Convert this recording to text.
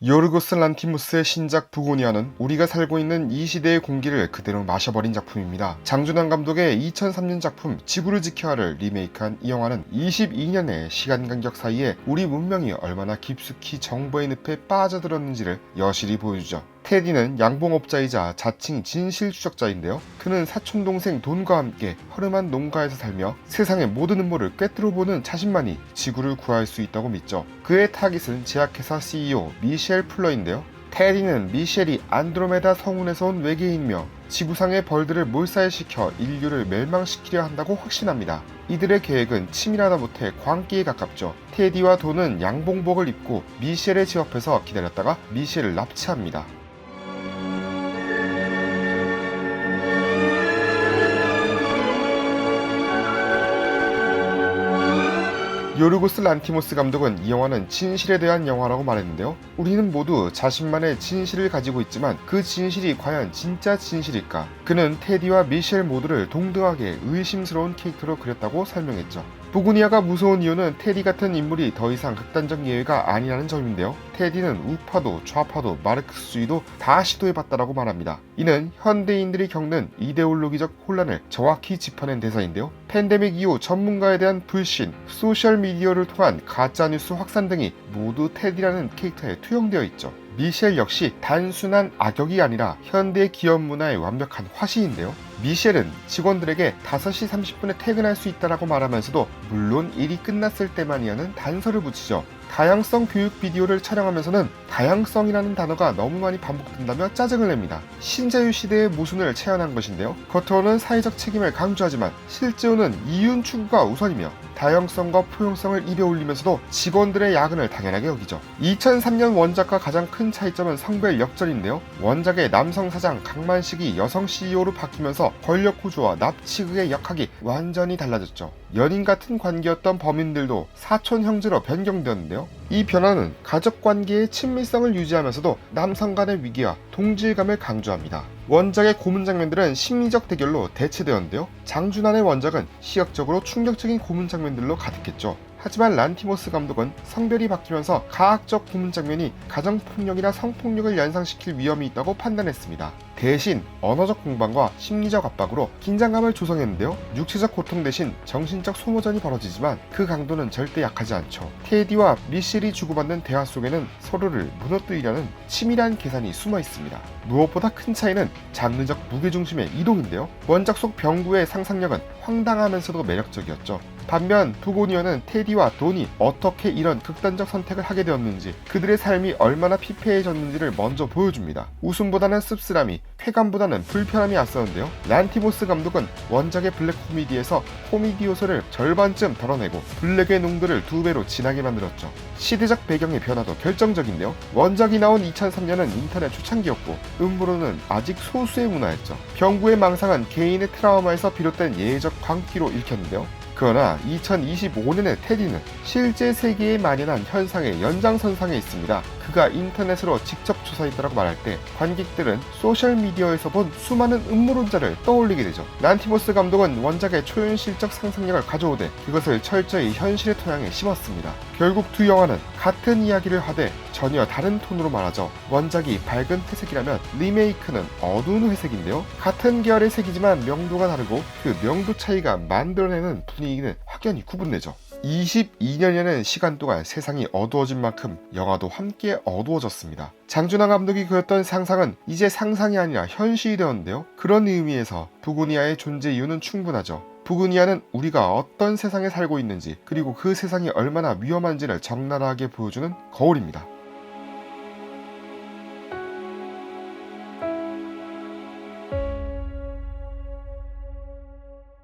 요르고스 란티무스의 신작 부고니아는 우리가 살고 있는 이 시대의 공기를 그대로 마셔버린 작품입니다. 장준환 감독의 2003년 작품 지구를 지켜야를 리메이크한 이 영화는 22년의 시간 간격 사이에 우리 문명이 얼마나 깊숙이 정보의 늪에 빠져들었는지를 여실히 보여주죠. 테디는 양봉업자이자 자칭 진실추적자인데요. 그는 사촌동생 돈과 함께 허름한 농가에서 살며 세상의 모든 음모를 꿰뚫어보는 자신만이 지구를 구할 수 있다고 믿죠. 그의 타깃은 제약회사 CEO 미셸 플러인데요. 테디는 미셸이 안드로메다 성운에서 온 외계인이며 지구상의 벌들을 몰살시켜 인류를 멸망시키려 한다고 확신합니다. 이들의 계획은 치밀하다 못해 광기에 가깝죠. 테디와 돈은 양봉복을 입고 미셸의 집 앞에서 기다렸다가 미셸을 납치합니다. 요르고스 란티모스 감독은 이 영화는 진실에 대한 영화라고 말했는데요. 우리는 모두 자신만의 진실을 가지고 있지만 그 진실이 과연 진짜 진실일까? 그는 테디와 미셸 모두를 동등하게 의심스러운 캐릭터로 그렸다고 설명했죠. 부구니아가 무서운 이유는 테디 같은 인물이 더 이상 극단적 예외가 아니라는 점인데요. 테디는 우파도 좌파도 마르크스주의도 다 시도해봤다라고 말합니다. 이는 현대인들이 겪는 이데올로기적 혼란을 정확히 짚어낸 대사인데요. 팬데믹 이후 전문가에 대한 불신, 소셜미디어를 통한 가짜뉴스 확산 등이 모두 테디라는 캐릭터에 투영되어 있죠. 미셸 역시 단순한 악역이 아니라 현대 기업 문화의 완벽한 화시인데요. 미셸은 직원들에게 5시 30분에 퇴근할 수 있다라고 말하면서도 물론 일이 끝났을 때만이라는 단서를 붙이죠. 다양성 교육 비디오를 촬영하면서는 다양성이라는 단어가 너무 많이 반복된다며 짜증을 냅니다. 신자유 시대의 모순을 체현한 것인데요. 겉으로는 사회적 책임을 강조하지만 실제로는 이윤 추구가 우선이며 다양성과 포용성을 입에 올리면서도 직원들의 야근을 당연하게 여기죠. 2003년 원작과 가장 큰 차이점은 성별 역전인데요. 원작의 남성 사장 강만식이 여성 CEO로 바뀌면서 권력 구조와 납치극의 역학이 완전히 달라졌죠. 연인 같은 관계였던 범인들도 사촌 형제로 변경되었는데요. 이 변화는 가족 관계의 친밀성을 유지하면서도 남성 간의 위기와 동질감을 강조합니다. 원작의 고문 장면들은 심리적 대결로 대체되었는데요. 장준환의 원작은 시각적으로 충격적인 고문 장면들로 가득했죠. 하지만 란티모스 감독은 성별이 바뀌면서 가학적 고문 장면이 가정폭력이나 성폭력을 연상시킬 위험이 있다고 판단했습니다. 대신 언어적 공방과 심리적 압박으로 긴장감을 조성했는데요. 육체적 고통 대신 정신적 소모전이 벌어지지만 그 강도는 절대 약하지 않죠. 테디와 미셸이 주고받는 대화 속에는 서로를 무너뜨리려는 치밀한 계산이 숨어 있습니다. 무엇보다 큰 차이는 장르적 무게중심의 이동인데요. 원작 속 병구의 상상력은 황당하면서도 매력적이었죠. 반면 부고니아는 테디와 돈이 어떻게 이런 극단적 선택을 하게 되었는지, 그들의 삶이 얼마나 피폐해졌는지를 먼저 보여줍니다. 웃음보다는 씁쓸함이, 쾌감보다는 불편함이 앞서는데요. 란티모스 감독은 원작의 블랙 코미디에서 코미디 요소를 절반쯤 덜어내고 블랙의 농도를 2배로 진하게 만들었죠. 시대적 배경의 변화도 결정적인데요. 원작이 나온 2003년은 인터넷 초창기였고 음모론은 아직 소수의 문화였죠. 병구의 망상은 개인의 트라우마에서 비롯된 예외적 광기로 읽혔는데요. 그러나 2025년의 테디는 실제 세계에 만연한 현상의 연장선상에 있습니다. 그가 인터넷으로 직접 조사했다고 말할 때 관객들은 소셜미디어에서 본 수많은 음모론자를 떠올리게 되죠. 란티모스 감독은 원작의 초현실적 상상력을 가져오되 그것을 철저히 현실의 토양에 심었습니다. 결국 두 영화는 같은 이야기를 하되 전혀 다른 톤으로 말하죠. 원작이 밝은 회색이라면 리메이크는 어두운 회색인데요. 같은 계열의 색이지만 명도가 다르고 그 명도 차이가 만들어내는 분위기는 확연히 구분되죠. 22년이라는 시간 동안 세상이 어두워진 만큼 영화도 함께 어두워졌습니다. 장준환 감독이 그렸던 상상은 이제 상상이 아니라 현실이 되었는데요. 그런 의미에서 부고니아의 존재 이유는 충분하죠. 부고니아는 우리가 어떤 세상에 살고 있는지, 그리고 그 세상이 얼마나 위험한지를 적나라하게 보여주는 거울입니다.